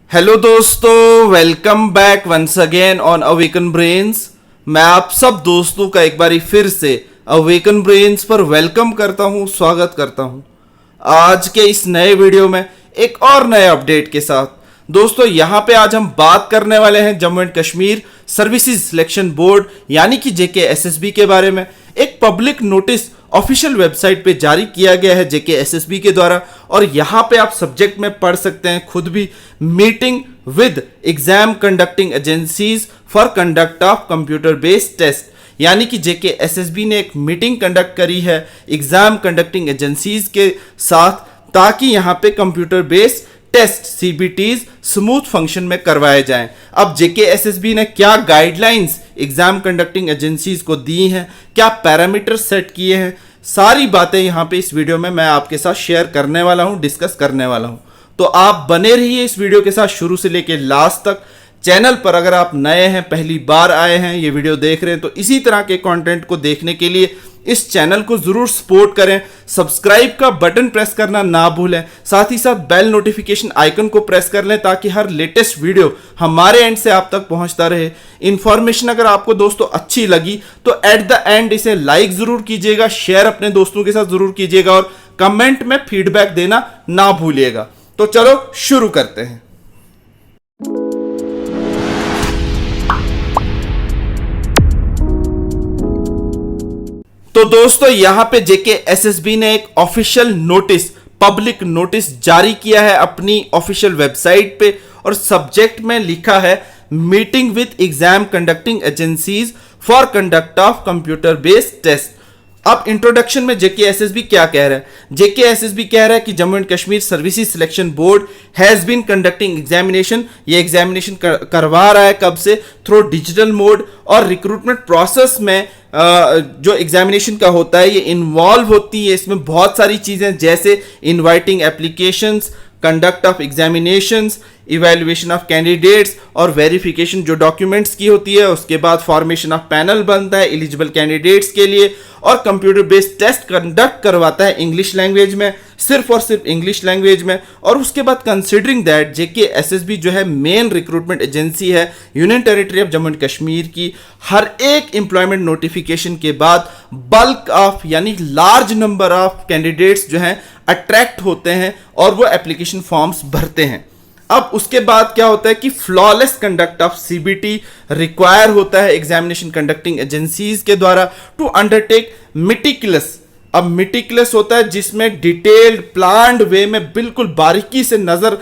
Hello दोस्तों, welcome back once again on Awaken Brains. मैं आप सब दोस्तों का एक बारी फिर से अवेकन ब्रेन्स पर वेलकम करता हूं, स्वागत करता हूं। आज के इस नए वीडियो में एक और नए अपडेट के साथ दोस्तों यहां पे आज हम बात करने वाले हैं Jammu and Kashmir services selection board यानी कि JKSSB के बारे में। एक पब्लिक नोटिस ऑफिशियल वेबसाइट पे जारी किया गया है JKSSB के द्वारा, और यहाँ पे आप सब्जेक्ट में पढ़ सकते हैं खुद भी, meeting with exam conducting agencies for conduct of computer based test. यानी कि JKSSB ने एक मीटिंग कंडक्ट करी है एग्जाम कंडक्टिंग एजेंसीज के साथ, ताकि यहाँ पे computer based test CBTs smooth function में करवाए जाएं। अब JKSSB ने क्या गाइडलाइंस एग्जाम कंडक्टिंग एजेंसीज को दी हैं, क्या पैरामीटर सेट किए हैं, सारी बातें यहाँ पे इस वीडियो में मैं आपके साथ शेयर करने वाला हूँ, डिस्कस करने वाला हूँ। तो आप बने रहिए इस वीडियो के साथ शुरू से लेके लास्ट तक। चैनल पर अगर आप नए हैं, पहली बार आए हैं, ये वीडियो देख रहे हैं, तो इसी तरह के कंटेंट को देखने के लिए इस चैनल को जरूर सपोर्ट करें। सब्सक्राइब का बटन प्रेस करना ना भूलें, साथ ही साथ बेल नोटिफिकेशन आइकन को प्रेस कर लें ताकि हर लेटेस्ट वीडियो हमारे एंड से आप तक पहुंचता रहे। इंफॉर्मेशन अगर आपको दोस्तों अच्छी लगी तो एट द एंड इसे लाइक जरूर कीजिएगा, शेयर अपने दोस्तों के साथ जरूर कीजिएगा और कमेंट में फीडबैक देना ना भूलिएगा। तो चलो शुरू करते हैं। तो दोस्तों यहां पे JKSSB ने एक ऑफिशियल नोटिस, पब्लिक नोटिस जारी किया है अपनी ऑफिशियल वेबसाइट पे, और सब्जेक्ट में लिखा है meeting with exam conducting agencies for conduct of computer based test. अब इंट्रोडक्शन में JKSSB क्या कह रहा है? JKSSB कह रहा है कि Jammu and Kashmir services selection board has been conducting examination, ये एग्जामिनेशन करवा रहा है कब से? थ्रू डिजिटल मोड, और रिक्रूटमेंट प्रोसेस में जो एग्जामिनेशन का होता है ये इन्वॉल्व होती है इसमें बहुत सारी चीजें, जैसे inviting applications, conduct of examinations, evaluation of candidates और वेरिफिकेशन जो डॉक्यूमेंट्स की होती है। उसके बाद फॉर्मेशन ऑफ पैनल बनता है एलिजिबल कैंडिडेट्स के लिए, और कंप्यूटर बेस्ड टेस्ट कंडक्ट करवाता है इंग्लिश लैंग्वेज में, सिर्फ और सिर्फ इंग्लिश लैंग्वेज में। और उसके बाद कंसिडरिंग दैट JKSSB जो है मेन रिक्रूटमेंट एजेंसी है union territory of Jammu and Kashmir की, हर एक एम्प्लॉयमेंट नोटिफिकेशन के बाद बल्क ऑफ यानी लार्ज नंबर ऑफ कैंडिडेट्स जो हैं अट्रैक्ट होते हैं और वो एप्लीकेशन फॉर्म्स भरते हैं। अब उसके बाद क्या होता है कि flawless conduct of CBT require होता है एग्जामिनेशन कंडक्टिंग एजेंसीज के द्वारा टू अंडरटेक मिटिकुलस। अब मिटिकुलस होता है जिसमें डिटेल्ड प्लान्ड वे में बिल्कुल बारीकी से नजर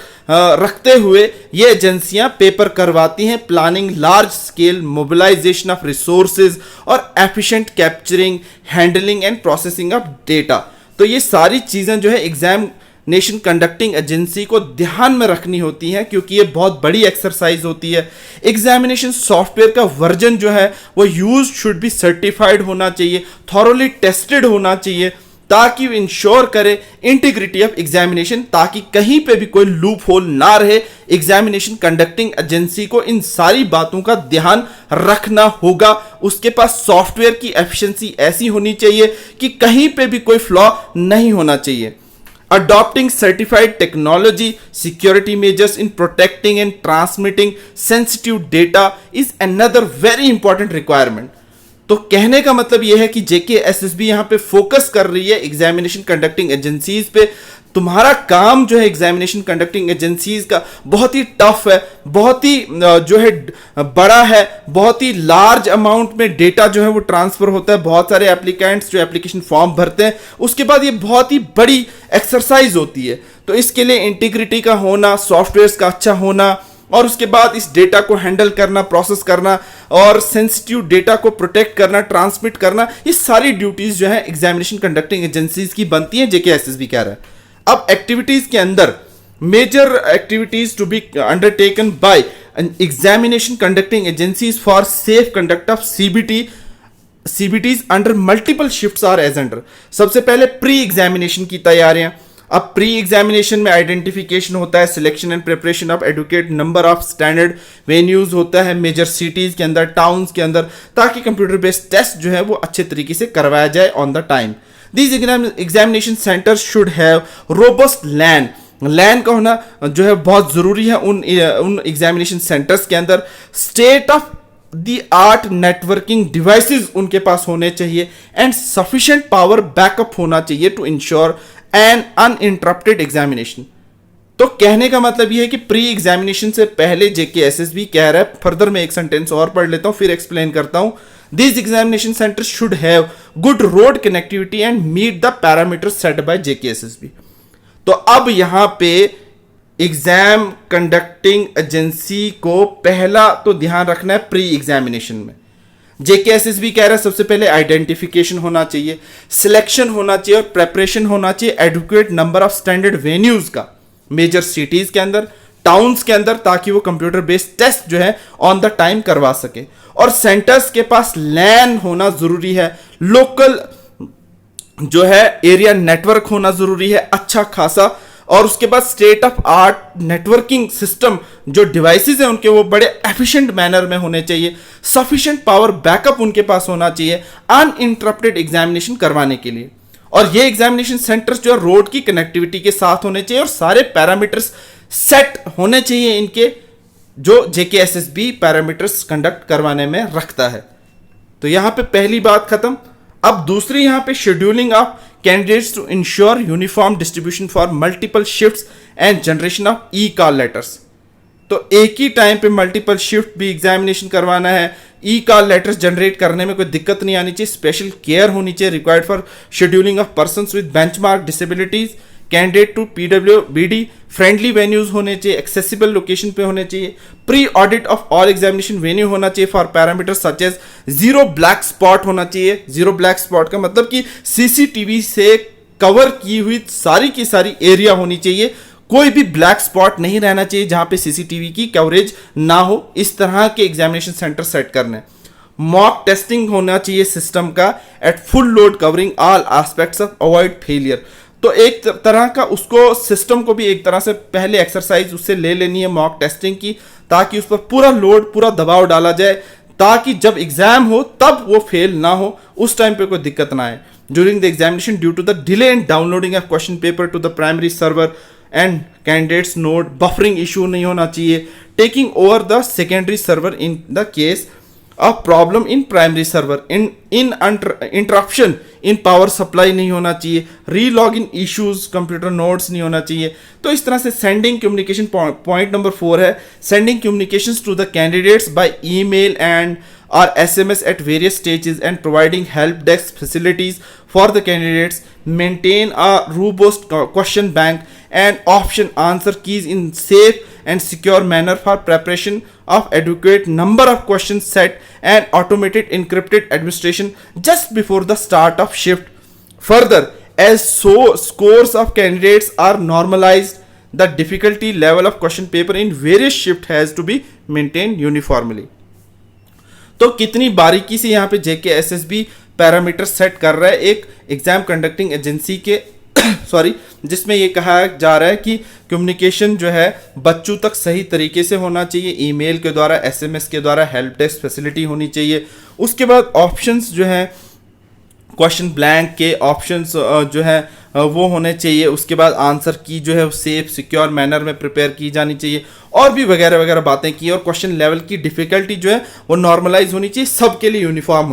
रखते हुए ये एजेंसियां पेपर करवाती हैं, planning large scale mobilization of resources और efficient capturing, handling and processing of data. तो ये सारी चीजें जो है एग्जामिनेशन कंडक्टिंग एजेंसी को ध्यान में रखनी होती हैं, क्योंकि ये बहुत बड़ी एक्सरसाइज होती है। एग्जामिनेशन सॉफ्टवेयर का वर्जन जो है वो यूज शुड बी सर्टिफाइड होना चाहिए, थॉरोली टेस्टेड होना चाहिए, ताकि वो इंश्योर करे इंटीग्रिटी ऑफ एग्जामिनेशन, ताकि कहीं पे भी कोई लूप होल ना रहे। एग्जामिनेशन कंडक्टिंग एजेंसी को इन सारी बातों का ध्यान रखना होगा। उसके पास सॉफ्टवेयर की एफिशिएंसी ऐसी होनी चाहिए कि कहीं पे भी कोई फ्लॉ नहीं होना चाहिए। Adopting certified technology security measures in protecting and transmitting sensitive data is another very important requirement. तो कहने का मतलब यह है कि JKSSB यहां पे फोकस कर रही है एग्जामिनेशन कंडक्टिंग एजेंसीज पे। तुम्हारा काम जो है एग्जामिनेशन कंडक्टिंग एजेंसीज का बहुत ही टफ है, बहुत ही जो है बड़ा है, बहुत ही लार्ज अमाउंट में डेटा जो है वो ट्रांसफर होता है, बहुत सारे एप्लीकेंट्स जो एप्लीकेशन फॉर्म भरते हैं। उसके बाद ये बहुत ही बड़ी एक्सरसाइज होती है। तो इसके लिए इंटीग्रिटी का होना, सॉफ्टवेयर का अच्छा होना, और उसके बाद इस डेटा को हैंडल करना, प्रोसेस करना और सेंसिटिव डेटा को प्रोटेक्ट करना, ट्रांसमिट करना, ये सारी ड्यूटीज जो है एग्जामिनेशन कंडक्टिंग एजेंसीज की बनती है। JKSSB कह रहा है। अब एक्टिविटीज के अंदर major activities to be undertaken by examination conducting agencies for safe conduct of CBTs under multiple shifts are as under. सबसे पहले प्री एग्जामिनेशन की तैयारियां। अब प्री एग्जामिनेशन में आइडेंटिफिकेशन होता है, selection and preparation of adequate number of standard venues होता है मेजर सिटीज के अंदर, टाउन्स के अंदर, ताकि कंप्यूटर बेस्ड टेस्ट जो है वो अच्छे तरीके से करवाया जाए on the time. These examination centers should have robust LAN लैन का होना जो है बहुत ज़रूरी है उन एग्जामिनेशन सेंटर्स के अंदर। State of the art networking devices उनके पास होने चाहिए एंड सफिशिएंट पावर बैकअप होना चाहिए to ensure an uninterrupted examination. तो कहने का मतलब यह है कि प्री एग्जामिनेशन से पहले JKSSB कह रहा है, फर्दर मैं एक सेंटेंस और पढ़ लेता हूं फिर एक्सप्लेन करता हूं। These examination centers should have good road connectivity and meet the parameters set by JKSSB। तो अब यहां पे एग्जाम कंडक्टिंग एजेंसी को पहला तो ध्यान रखना है प्री एग्जामिनेशन में। JKSSB कह रहा है सबसे पहले आइडेंटिफिकेशन होना चाहिए, सिलेक्शन होना चाहिए और प्रेपरेशन होना चाहिए adequate number of standard venues का मेजर सिटीज के अंदर, टाउन्स के अंदर, ताकि वो कंप्यूटर बेस्ड टेस्ट जो है ऑन द टाइम करवा सके। और सेंटर्स के पास लैन होना जरूरी है, लोकल जो है एरिया नेटवर्क होना जरूरी है अच्छा खासा, और उसके बाद state of art networking system जो डिवाइसेस है उनके वो बड़े एफिशिएंट मैनर में होने चाहिए, सफिशिएंट पावर बैकअप उनके पास होना चाहिए अनइंटरप्टेड एग्जामिनेशन करवाने के लिए। और ये एग्जामिनेशन सेंटर्स जो है रोड की कनेक्टिविटी के साथ होने चाहिए और सारे पैरामीटर्स सेट होने चाहिए इनके, जो JKSSB पैरामीटर्स कंडक्ट करवाने में रखता है। तो यहां पे पहली बात खत्म। अब दूसरी यहां पे scheduling of candidates to ensure uniform distribution for multiple shifts and generation of e call letters. तो एक ही टाइम पे मल्टीपल शिफ्ट भी एग्जामिनेशन करवाना है, ई-कॉल लेटर्स जनरेट करने में कोई दिक्कत नहीं आनी चाहिए, स्पेशल केयर होनी चाहिए required for scheduling of persons with benchmark disabilities, candidate to PWBD friendly venues होने चाहिए, एक्सेसिबल लोकेशन पे होने चाहिए, pre audit of all examination venue होना चाहिए for parameters such as zero black spot होना चाहिए। जीरो ब्लैक स्पॉट का मतलब कि CCTV से कवर की हुई सारी की सारी एरिया होनी चाहिए, कोई भी ब्लैक स्पॉट नहीं रहना चाहिए जहां पे CCTV की कवरेज ना हो। इस तरह के एग्जामिनेशन सेंटर सेट करने। मॉक टेस्टिंग होना चाहिए सिस्टम का at full load covering all aspects of avoid failure. तो एक तरह का उसको सिस्टम को भी एक तरह से पहले एक्सरसाइज उससे ले लेनी है मॉक टेस्टिंग की, ताकि उस पर पूरा लोड पूरा दबाव डाला जाए, ताकि जब एग्जाम हो तब वो फेल ना हो, उस टाइम पे कोई दिक्कत ना आए। During the examination due to the delay in downloading of question paper to the primary server and candidates note buffering issue नहीं होना चाहिए, taking over the secondary server in the case of problem in primary server, in interruption in power supply नहीं होना चाहिए, relog in issues computer notes नहीं होना चाहिए। तो इस तरह से सेंडिंग कम्युनिकेशन पॉइंट नंबर 4 है, sending communications to the candidates by email and or SMS at various stages and providing help desk facilities for the candidates, maintain a robust question bank and option answer keys in safe and secure manner for preparation of adequate number of questions set and automated encrypted administration just before the start of shift. Further, as scores of candidates are normalized, the difficulty level of question paper in various shift has to be maintained uniformly. तो कितनी बारीकी से यहाँ पे JKSSB parameter set कर रहा है एक एग्जाम कंडक्टिंग एजेंसी के सॉरी, जिसमें ये कहा जा रहा है कि कम्युनिकेशन जो है बच्चों तक सही तरीके से होना चाहिए, ईमेल के द्वारा, SMS के द्वारा, हेल्प डेस्क फैसिलिटी होनी चाहिए। उसके बाद ऑप्शंस जो है क्वेश्चन ब्लैंक के ऑप्शंस जो है वो होने चाहिए। उसके बाद आंसर की जो है सेफ सिक्योर मैनर में प्रिपेयर की जानी चाहिए, और भी वगैरह वगैरह बातें की। और क्वेश्चन लेवल की डिफिकल्टी जो है वो नॉर्मलाइज होनी चाहिए, सबके लिए यूनिफॉर्म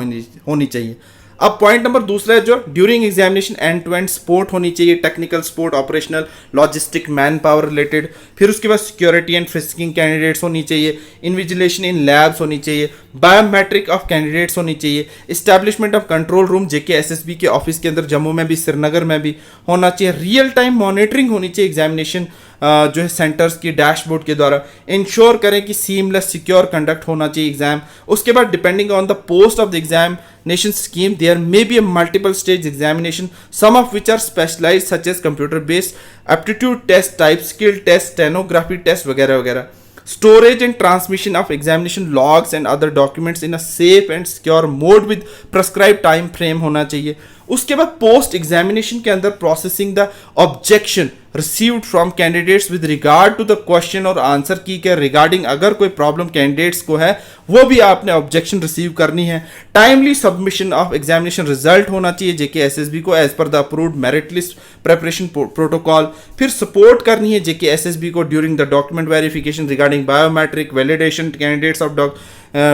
होनी चाहिए। अब पॉइंट नंबर दूसरा है जो during examination end to end support होनी चाहिए, technical support, operational, logistic, manpower related. फिर उसके बाद सिक्योरिटी एंड फ्रिस्किंग कैंडिडेट्स होनी चाहिए, इन्विजिलेशन इन लैब्स होनी चाहिए, बायोमेट्रिक ऑफ कैंडिडेट्स होनी चाहिए, establishment of control room JKSSB के ऑफिस के अंदर जम्मू में भी श्रीनगर में भी होना चाहिए, रियल टाइम मॉनिटरिंग होनी चाहिए एग्जामिनेशन जो है सेंटर्स की डैशबोर्ड के द्वारा। इंश्योर करें कि सीमलेस सिक्योर कंडक्ट होना चाहिए एग्जाम। उसके बाद depending on the post of the examination scheme there may be a multiple stage examination, some of which are specialised such as computer based aptitude test, type skill test, stenography test वगैरह वगैरह। Storage and transmission of examination logs and other documents in a safe and secure mode with prescribed time frame होना चाहिए। उसके बाद post examination के अंदर processing the objection received from candidates with regard to the question और answer key के regarding अगर कोई प्रॉब्लम कैंडिडेट्स को है वो भी आपने ऑब्जेक्शन रिसीव करनी है। Timely submission of examination result होना चाहिए जेके एसएसबी को as per the approved merit list preparation protocol. फिर सपोर्ट करनी है जेके एसएसबी को during the document verification regarding biometric validation candidates of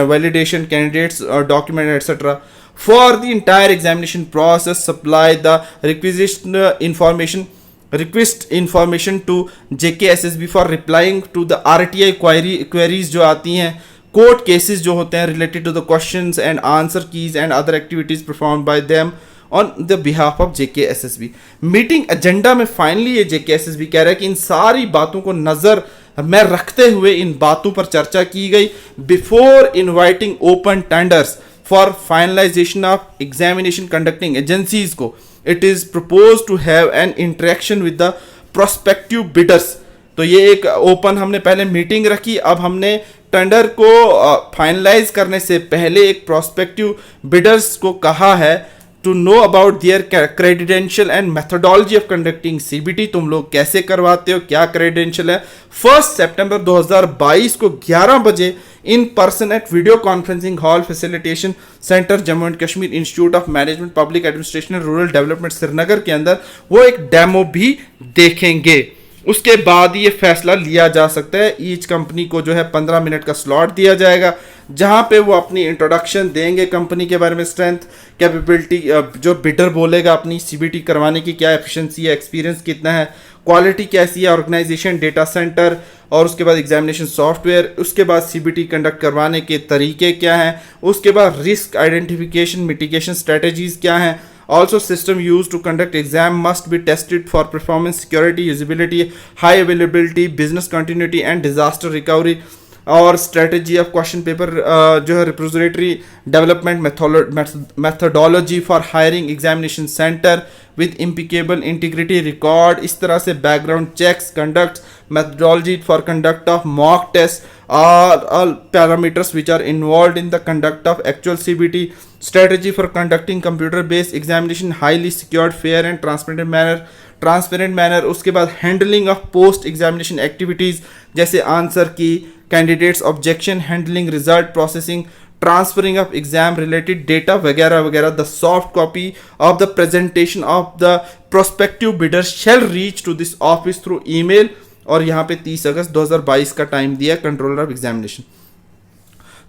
validation candidates document etc. For the entire examination process supply the request information to JKSSB for replying to the RTI queries जो आती हैं, court cases जो होते हैं related to the questions and answer keys and other activities perform by them on the behalf of JKSSB। Meeting agenda में finally ये JKSSB कह रहा है कि इन सारी बातों को नजर में रखते हुए इन बातों पर चर्चा की गई before inviting open tenders for finalization of examination conducting agencies को it is propose to have an interaction with the prospective bidders. तो ये एक ओपन हमने पहले मीटिंग रखी, अब हमने टेंडर को फाइनलाइज करने से पहले एक प्रोस्पेक्टिव बिडर्स को कहा है to know about their credential and methodology of conducting CBT. तुम लोग कैसे करवाते हो, क्या क्रेडेंशियल है। 1 सितंबर 2022 को 11 बजे in person at video conferencing hall facilitation centre Jammu and Kashmir institute of management public administration and rural development Srinagar के अंदर वो एक डेमो भी देखेंगे। उसके बाद ये फैसला लिया जा सकता है। ईच कंपनी को जो है 15 मिनट का स्लॉट दिया जाएगा जहां पे वो अपनी इंट्रोडक्शन देंगे कंपनी के बारे में, स्ट्रेंथ कैपेबिलिटी, जो बिडर बोलेगा अपनी सीबीटी करवाने की क्या एफिशिएंसी है, एक्सपीरियंस कितना है, क्वालिटी कैसी है, ऑर्गेनाइजेशन, डेटा सेंटर, और उसके बाद एग्जामिनेशन सॉफ्टवेयर, उसके बाद सीबीटी कंडक्ट करवाने के तरीके क्या हैं, उसके बाद रिस्क आइडेंटिफिकेशन मिटिगेशन स्ट्रेटजीज क्या हैं। Also, system used to conduct exam must be tested for performance, security, usability, high availability, business continuity and disaster recovery और strategy of question paper जो है repository development methodology for hiring examination center with impeccable integrity record। इस तरह से background checks, conduct methodology for conduct of mock tests, all parameters which are involved in the conduct of actual CBT, strategy for conducting computer based examination highly secured, fair and transparent manner। उसके बाद handling of post examination activities जैसे answer key, candidates objection handling, result processing, transferring of exam related data वगैरह वगैरह। The soft copy of the presentation of the prospective bidder shall reach to this office through email. और यहाँ पे 30 अगस्त 2022 का time दिया controller of examination.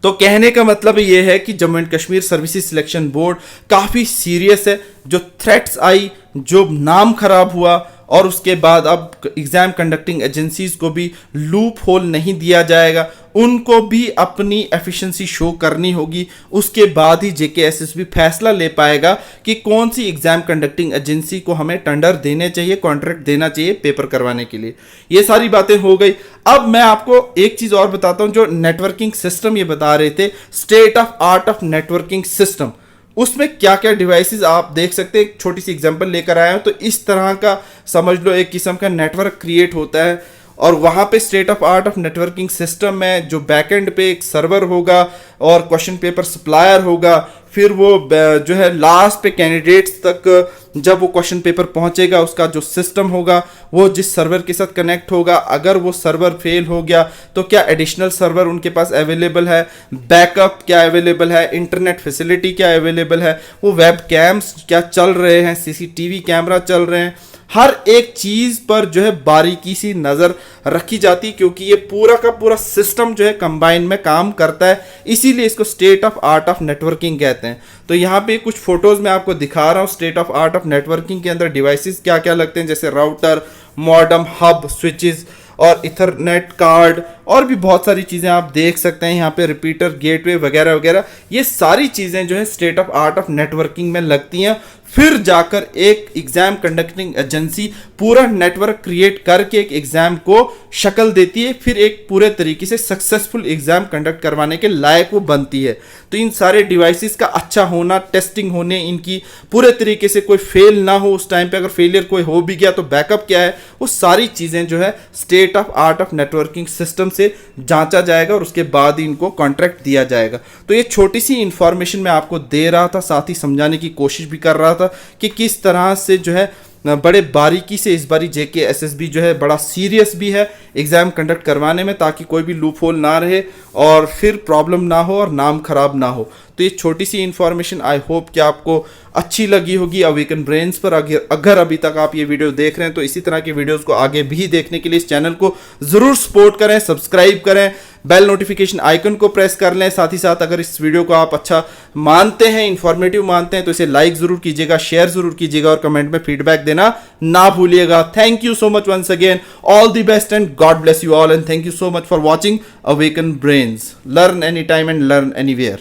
तो कहने का मतलब ये है कि Jammu and Kashmir services selection board काफ़ी सीरियस है। जो थ्रेट्स आई, जो नाम खराब हुआ, और उसके बाद अब एग्जाम कंडक्टिंग एजेंसीज को भी लूप होल नहीं दिया जाएगा, उनको भी अपनी एफिशिएंसी शो करनी होगी। उसके बाद ही JKSSB फैसला ले पाएगा कि कौन सी एग्जाम कंडक्टिंग एजेंसी को हमें टेंडर देने चाहिए, कॉन्ट्रैक्ट देना चाहिए पेपर करवाने के लिए। ये सारी बातें हो गई। अब मैं आपको एक चीज और बताता हूं, जो नेटवर्किंग सिस्टम ये बता रहे थे, state of art of networking system, उसमें क्या क्या डिवाइसेस आप देख सकते हैं। एक छोटी सी एग्जांपल लेकर आया हूं। तो इस तरह का समझ लो एक किस्म का नेटवर्क क्रिएट होता है और वहाँ पे state of art of networking system में जो बैकएंड पे एक सर्वर होगा और क्वेश्चन पेपर सप्लायर होगा, फिर वो जो है लास्ट पे कैंडिडेट्स तक जब वो क्वेश्चन पेपर पहुंचेगा उसका जो सिस्टम होगा वो जिस सर्वर के साथ कनेक्ट होगा, अगर वो सर्वर फेल हो गया तो क्या एडिशनल सर्वर उनके पास अवेलेबल है, बैकअप क्या अवेलेबल है, इंटरनेट फैसिलिटी क्या अवेलेबल है, वो वेब कैम्स क्या चल रहे हैं, सीसीटीवी कैमरा चल रहे हैं, हर एक चीज पर जो है बारीकी सी नजर रखी जाती है, क्योंकि ये पूरा का पूरा सिस्टम जो है कंबाइन में काम करता है, इसीलिए इसको state of art of networking कहते हैं। तो यहाँ पे कुछ फोटोज मैं आपको दिखा रहा हूँ state of art of networking के अंदर डिवाइसेस क्या क्या लगते हैं, जैसे राउटर, मॉडेम, हब, स्विचेस और इथरनेट कार्ड और भी बहुत सारी चीज़ें आप देख सकते हैं यहाँ पे, रिपीटर, गेटवे वगैरह वगैरह। ये सारी चीज़ें जो है state of art of networking में लगती हैं। फिर जाकर एक एग्जाम कंडक्टिंग एजेंसी पूरा नेटवर्क क्रिएट करके एक एग्जाम को शक्ल देती है, फिर एक पूरे तरीके से सक्सेसफुल एग्जाम कंडक्ट करवाने के लायक वो बनती है। तो इन सारे डिवाइसेस का अच्छा होना, टेस्टिंग होने, इनकी पूरे तरीके से कोई फेल ना हो, उस टाइम पे अगर फेलियर कोई हो भी गया तो बैकअप क्या है, वो सारी चीज़ें जो है state of art of networking system से से जांचा जाएगा और उसके बाद ही इनको कॉन्ट्रैक्ट दिया जाएगा। तो ये छोटी सी इंफॉर्मेशन मैं आपको दे रहा था, साथ ही समझाने की कोशिश भी कर रहा था कि किस तरह से जो है बड़े बारीकी से इस बारी जेके एसएसबी जो है बड़ा सीरियस भी है एग्ज़ाम कंडक्ट करवाने में, ताकि कोई भी लूप होल ना रहे और फिर प्रॉब्लम ना हो और नाम खराब ना हो। तो ये छोटी सी इन्फॉर्मेशन आई होप कि आपको अच्छी लगी होगी अवेकन ब्रेन्स पर। अगर अभी तक आप ये वीडियो देख रहे हैं तो इसी तरह की वीडियोस को आगे भी देखने के लिए इस चैनल को ज़रूर सपोर्ट करें, सब्सक्राइब करें, बेल नोटिफिकेशन आइकन को प्रेस कर लें। साथ ही साथ अगर इस वीडियो को आप अच्छा मानते हैं, इंफॉर्मेटिव मानते हैं, तो इसे लाइक ज़रूर कीजिएगा, शेयर ज़रूर कीजिएगा और कमेंट में फीडबैक देना ना भूलिएगा। Thank you so much once again, all the best and God bless you all, and thank you so much for watching Awaken Brains. Learn anytime and learn anywhere.